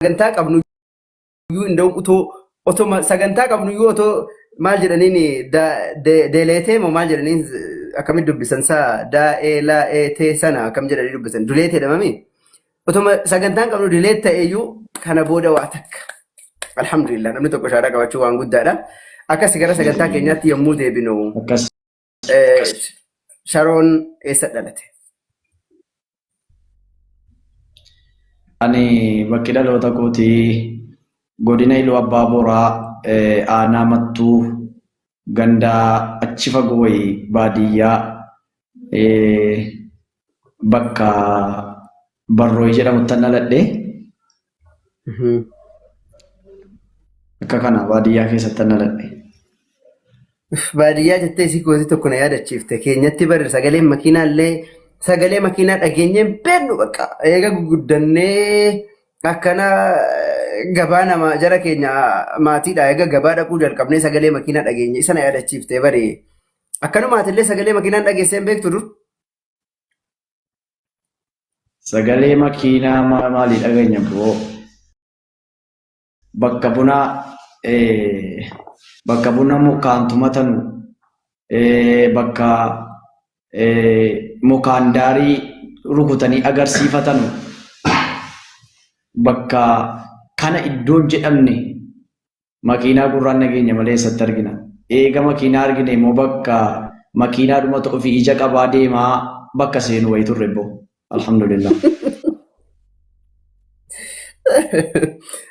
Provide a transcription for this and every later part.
sagantaa qabnu iyyuu indoo otoo sagantaa qabnu iyyuu otoo maal jedhaniin deeleetee moo maal jedhaniin akkamitti dubbisan saa daa'ee sana akkam jedhanii dubbisan duleetee dhamami otoo sagantaan qabnu duleet ta'e iyyuu kana booda waa takka alhamdulillah namni tokko shaaraa qabachuu waan guddaadha akkas gara sagantaa keenyaatti yommuu deebinu Sharoon eessa dhalate? Ani bakki dhaloota kootii godina Iluu Abbaa Booraa aanaa Mattuu gandaa achi fagoo wayii baadiyyaa bakka Barrooyi jedhamutti dhaladhe. Akka kana baadiyyaa keessatti dhaladhe. Baadiyyaa jettee si gooti tokko na yaadachiifte keenyatti barre sagalee makiinaallee sagalee makiinaa dhageenyeen beeknu bakka eega guguddannee akkana gabaa nama jara keenya maatiidha eega gabaa dhaquu jalqabnee sagalee makiinaa dhageenye isa na yaadachiifte bare akkanumaatillee sagalee makiinaa dhageesseen beektu dur. Sagalee makiinaa maalii dhageenya boo bakka buna mukaan tumatanu bakka mukaan daarii rukutanii agarsiifatanu bakka kana iddoon jedhamne makiinaa gurraan nageenya malee eessatti argina. Eega makiinaa argine immoo bakka makiinaa dhumatu ofii ija qabaa deemaa bakka seenu wayii turre boo alhamdulillah.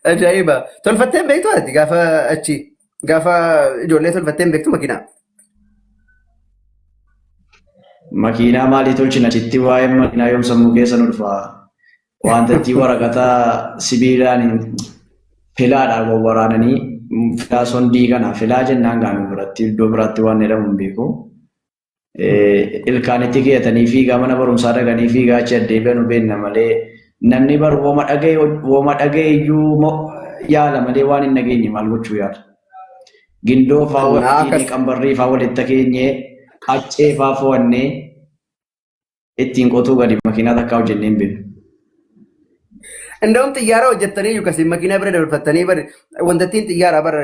Ajaa'iba! Tolfatteen beektu ati gaafa achi gaafa ijoollee tolfatteen beektu makiinaa? Makiinaa maalii tolchina achitti waa'ee makiinaa yoom sammuu keessa nu dhufa wanta itti waraqata sibiilaan filaadhaan waraananii filaa sondii kana filaa jennaan gaanu biratti iddoo biraatti waan jedhamu hin beeku. Ilkaanitti keeyatanii fiigaa mana barumsaa dhaqanii fiigaa achi addeebi'an beekna malee namni baru wooma dhagee iyyuu yaala malee waan hin dhageenye maal gochuu yaala. Gindoo fa'aa walitti qambarrii fa'aa walitti keenyee qaccee fa'aa fo'annee ittiin qotuu gadi makiinaa takkaa hojjennee hin beeknu. Inda'uun xiyyaara hojjettanii yookaan makiinaa bira dabarfattanii wanta ittiin xiyyaara bara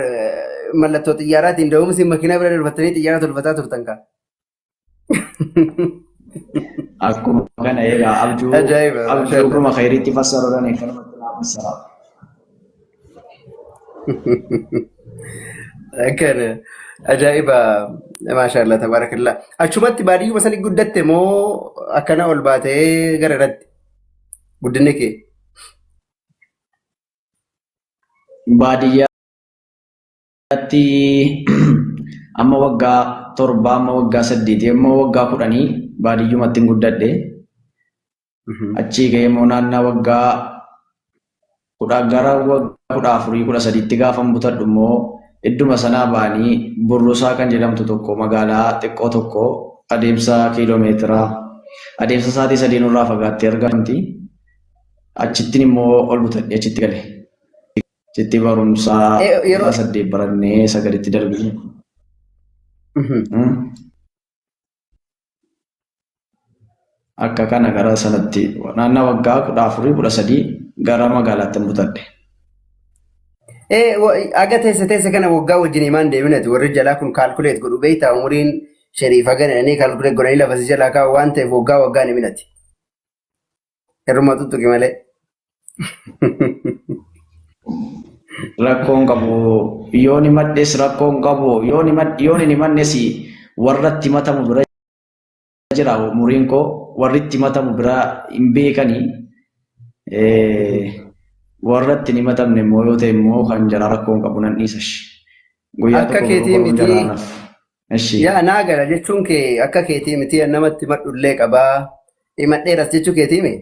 mallattoo xiyyaaraatti inda'uun makiinaa bira dabarfattanii xiyyaara tolfataa turtan kaa. Akkuma kana egaa abjuu kuma khayriitti fassaruudhaan eegganumatti naa fassara. Akkana ajaa'iba maashaallah tabaarakallaa. Achumatti baadiyyuma sanii guddatte moo akkana ol baatee gara irratti guddinni kee? Baadiyyaatti amma waggaa 7 amma waggaa 8 amma waggaa 10 baadiyyumatti guddadhe. Achii ga'ee immoo naannaa waggaa 10 gara waggaa 14 13tti gaafa butadhu immoo idduma sanaa ba'anii Burrusaa kan jedhamtu tokko magaalaa xiqqoo tokko adeemsa kiiloomeetiraa adeemsa sa'aatii 3 irraa fagaattee argamti. Achittiin immoo ol butadhe achitti gale. Achitti barumsaa 8 barannee 9tti darbine. Akka kana gara sanatti naannaa waggaa 14 13 gara magaalaatti butadhe. Aga teessa kana waggaa wajjin himaan deeminati warri jalaa kun kaalkuleet godhu beektaa umuriin shariifa gananii kaalkuleet godhanii lafasi jalaa kaa'u waan ta'eef waggaa deeminati. Hiruma tuttuqi malee. Rakkoon qabu yoon himadhes rakkoon qabu yoon hin himadhes warratti matamu bira jira umuriin koo warritti matamu bira hin beekanii warratti ni matamne immoo yoo ta'e immoo kan jara rakkoon qabu nan dhiisash. Akka keetii miti yaa naa gala jechuun kee akka keetii miti namatti madhullee qabaa himadheeras jechuu keetii mee?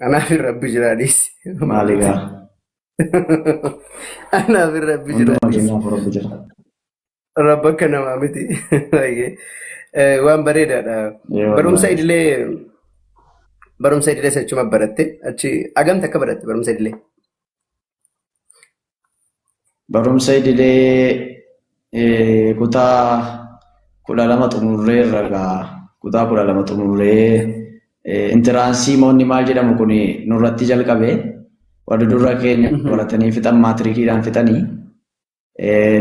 Anaaf rabbi jiraadhis. Maaligaa? Anaaf rabbi jiraadhis. Rabbi akka namaa miti. Waan bareedaadha. Barumsa idilee sachuma baratte achi agamta akka baratte barumsa idilee? Barumsa idilee kutaa 12 xumurree irraa kutaa 12 xumurree intiraansii moonni maal jedhamu kun nurratti jalqabe warri durra keenya baratanii fixan maatirikiidhaan fixanii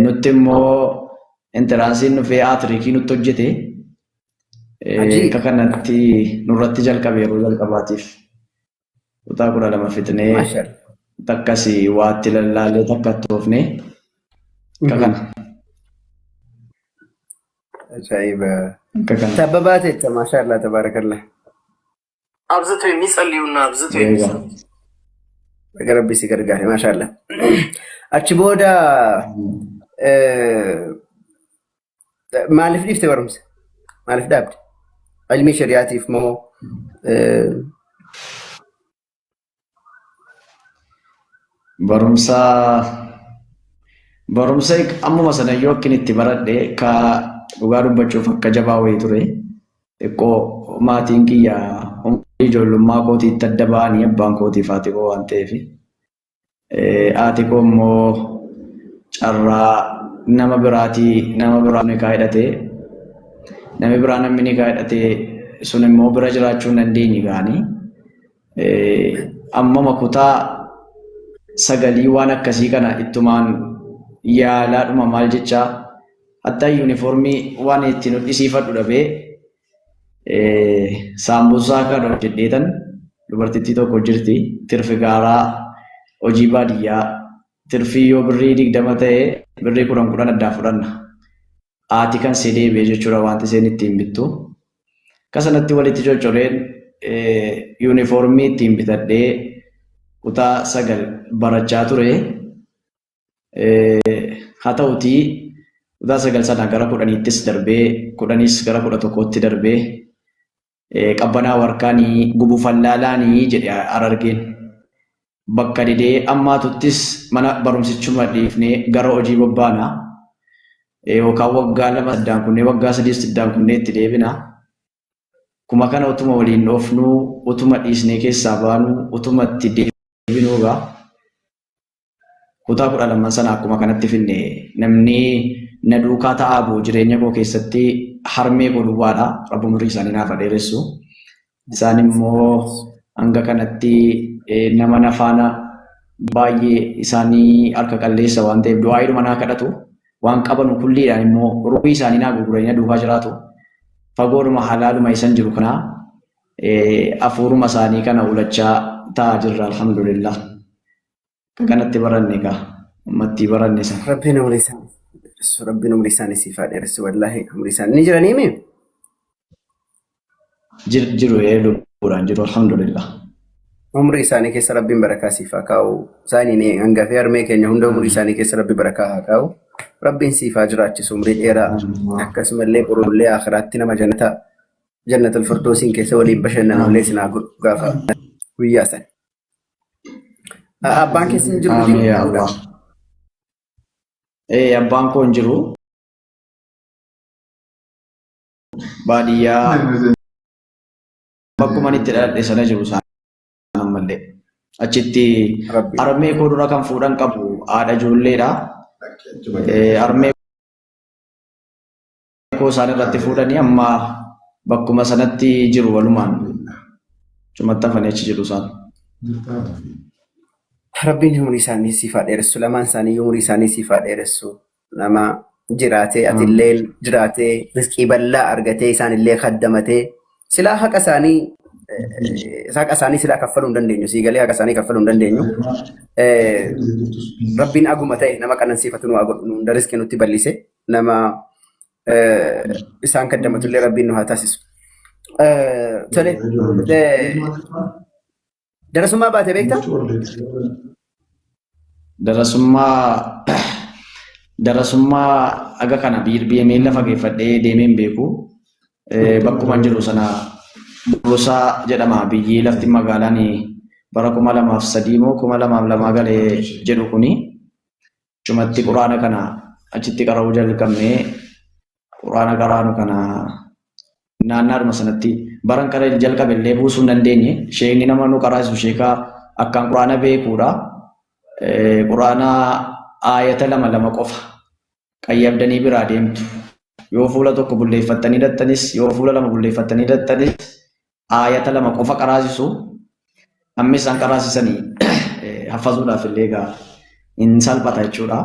nutti immoo intiraansiin dhufee aatirikii nutti hojjete akka kanatti nurratti jalqabe yeroo jalqabaatiif kutaa 12 fixnee takkas waatti lallaalee takka toofne akka kana. Ajaa'iba! Sabbabaate jecha maashaallah tabaarakallah. አብዝተው የሚጸልዩና አብዝተው የሚሰሩ ረቢ ሲገርጋሪ ማሻአላ አቺ ቦዳ ማለፍ ዲፍተ ወርምስ ማለፍ ዳብድ አልሚ ሸሪዓቲፍ ሞ barumsa ammuma sana yoo akkin itti baradhe ka dhugaa dubbachuuf akka jabaa wayii ture xiqqoo maatiin kiyya ijoollummaa kootiitti adda ba'anii abbaan kootii fi haati koo waan ta'eef haati koo immoo carraa nama biraa nikaa hidhatee namni biraa namni nikaa hidhatee sun immoo bira jiraachuu hin dandeenye gaanii ammama kutaa 9 waan akkasii kana ittumaan yaalaadhuma maal jechaa hatta yuunifoormii waan ittiin hodhisiifadhu dhabee saambusaa kan hojjedheetan dubartittii tokko jirti tirfi gaaraa hojii baadiyyaa tirfii yoo birrii 20 ta'e birrii 10 addaa fudhanna haati kan see deebi'e jechuudha wanti isheen ittiin bittu kasanatti walitti cocoreen yuunifoormii ittiin bitadhee kutaa 9 barachaa ture haa ta'utii kutaa 9 sana gara 10ttis darbee 10s gara 11tti darbee qabbanaa warkaanii gubu fallaalaanii jedhe Harargeen bakka didee ammaatuttis mana barumsichuma dhiifnee gara hojii bobbaanaa yookaan waggaa 2 addaan kunnee waggaa 3 addaan kunnee itti deebina kuma kana utuma waliin dhoofnu utuma dhiisnee keessaa baanu utuma itti deebinuugaa kutaa 12 sana akkuma kanatti finne namni na duukaa ta'aa bu'u jireenya koo keessatti harmee godhuwaadha rabbi umurii isaanii naaf dheeressu isaan immoo hanga kanatti nama nafaana baay'ee isaanii harka qalleessa waan ta'eef du'aayiidhuma naa kadhatu waan qabanu kulliidhaan immoo ruuhii isaanii naa gurguranii duukaa jiraatu fagoodhuma halaaluma isan jiru kana afuuruma isaanii kana ulachaa ta'aa jirra alhamdulillah kanatti baranne kaa ummattii baranne san rabbiin umrii isaanii siifaa dheeressu wallaahi umrii isaanii ni jiranii mee jiru lubbuudhaan jiru alhamdulillah umrii isaanii keessa rabbiin barakaa siifaa kaa'u isaanii hangafee harmee keenya hunda umrii isaanii keessa rabbi barakaa haa kaa'u rabbiin siifaa jiraachisu umrii dheeraa akkasumallee qurullee akhiraatti nama jannatul firdoosiin keessa waliin bashannanullee sinaa gaafa guyyaa san abbaan keessa hin jiru abbaan koo hin jiru baadiyyaa bakkuma itti dhaladhe sana jiru isaan ammallee achitti harmee koo dura kan fuudhan qabu haadha ijoolleedha harmee koo isaan irratti fuudhanii amma bakkuma sanatti jiru walumaan cumatti hafanii achi jiru isaan. Rabbiin umurii isaanii siifaa dheeressu lamaan isaanii umurii isaanii siifaa dheeressu nama jiraatee atillee jiraatee rizqii bal'aa argatee isaanillee kaddamatee silaa haqa isaanii silaa kaffaluu hin dandeenyu siigalee haqa isaanii kaffaluu hin dandeenyu rabbiin aguma ta'e nama qanansiifatu nu hunda rizqii nutti bal'ise nama isaan kaddamatullee rabbiin nu haa taasisu. Tole darasummaa baatee beektaa? Darasummaa aga kana biyya miila fageeffadhee deemeen beeku bakkuma jiru sana Burusaa jedhama biyyi lafti magaalaan bara 2003 moo 2002 galee jedhu kuni cumatti quraana kana achitti qara'uu jalqabnee quraana qaraanu kana naannaadhuma sanatti baran kana jalqabe illee buusuu hin dandeenye sheekni nama nu qaraasu sheekaa akkaan quraana beekuudha quraana aayata 2 qofa qayyabdanii biraa deemtu yoo fuula tokko bulleeffattanii dattanis yoo fuula 2 bulleeffattanii dattanis aayata 2 qofa qaraasisu amma isaan qaraasisanii haffazuudhaaf illee egaa hin salphata jechuudha.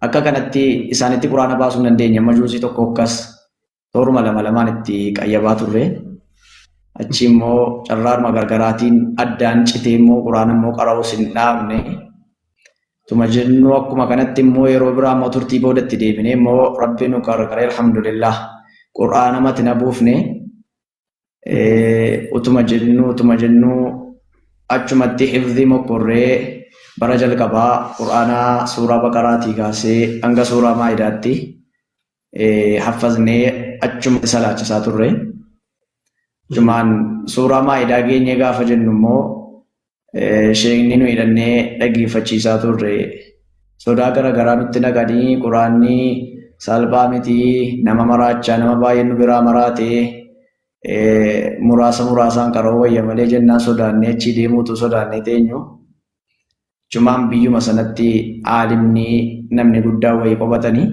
Akka kanatti isaanitti quraana baasuu hin dandeenye majuusii tokko akkas tooruma lama lamaan itti qayyabaa turre. Achi immoo carraaruma gargaraatiin addaan citee immoo quraana immoo qara'uus hin dhaabne. Tuma jennu akkuma kanatti immoo yeroo biraa immoo turtii boodatti deebinee immoo rabbiin nu gargaaree alhamdulillah quraana mati na buufne. Utuma jennu achumatti hifdhii mokorree bara jalqabaa quraana suuraa baqaraatii kaasee hanga suuraa maayidaatti haffaznee achumatti salaachisaa turre. Jumaan suuraa maayidaa geenye gaafa jennu immoo sheekni nu hidhannee dhaggeeffachiisaa turre. Sodaa garaagaraa nutti naqanii quraanni salphaa miti nama maraachaa nama baay'ee nu biraa maraatee muraasaan qara'uu wayya malee jennaan sodaannee achi deemuutu sodaannee teenyu. Jumaan biyyuma sanatti aalimni namni guddaa wayii qabatanii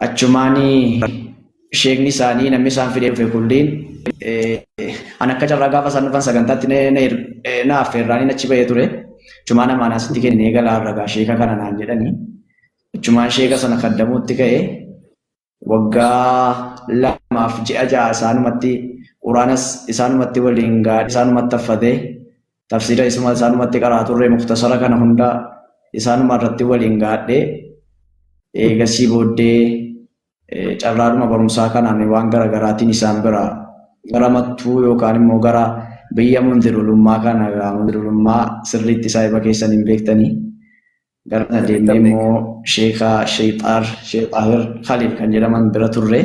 achumaan sheekni isaanii namni isaan fidee dhufe kulliin an akka carraa gaafa isaan dhufan sagantaatti na affeerraanii achi bahee ture. Jumaan amaan asitti kennee galaa ragaa sheeka kana naan jedhanii. Jumaan sheeka sana kaddamuutti ka'ee waggaa 2 ji'a 6 isaanumatti quraanas isaanumatti waliin gaadhi isaanumatti affatee tafsiira isaanumatti qaraa turre muktasara kana hunda isaanuma irratti waliin gaadhee eegasii booddee carraadhuma barumsaa kanaan waan garaagaraatiin isaan bira gara mattuu yookaan immoo gara biyya mundirulummaa kana mundirulummaa sirriitti saahiba keessan hin beektanii gara deemnee immoo sheexaahir Khaliil kan jedhaman bira turre.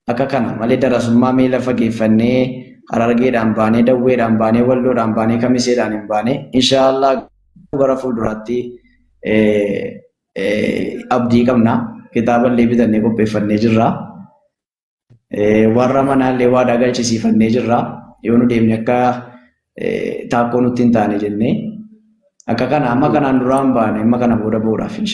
Akka kana malee darasummaa miila fageeffannee Harargeedhaan baanee Dawweedhaan baanee Walloodhaan baanee Kamiseedhaan hin baanee inshaallah gara fuulduraatti abdii qabna. Kitaaballee bitannee qopheeffannee jirra. Warra manaallee waadaa galchisiifannee jirra. Yoo nu deemne akka taakkoo nutti hin taane jennee akka kana amma kanaan duraan baane amma kana booda boodhaaf.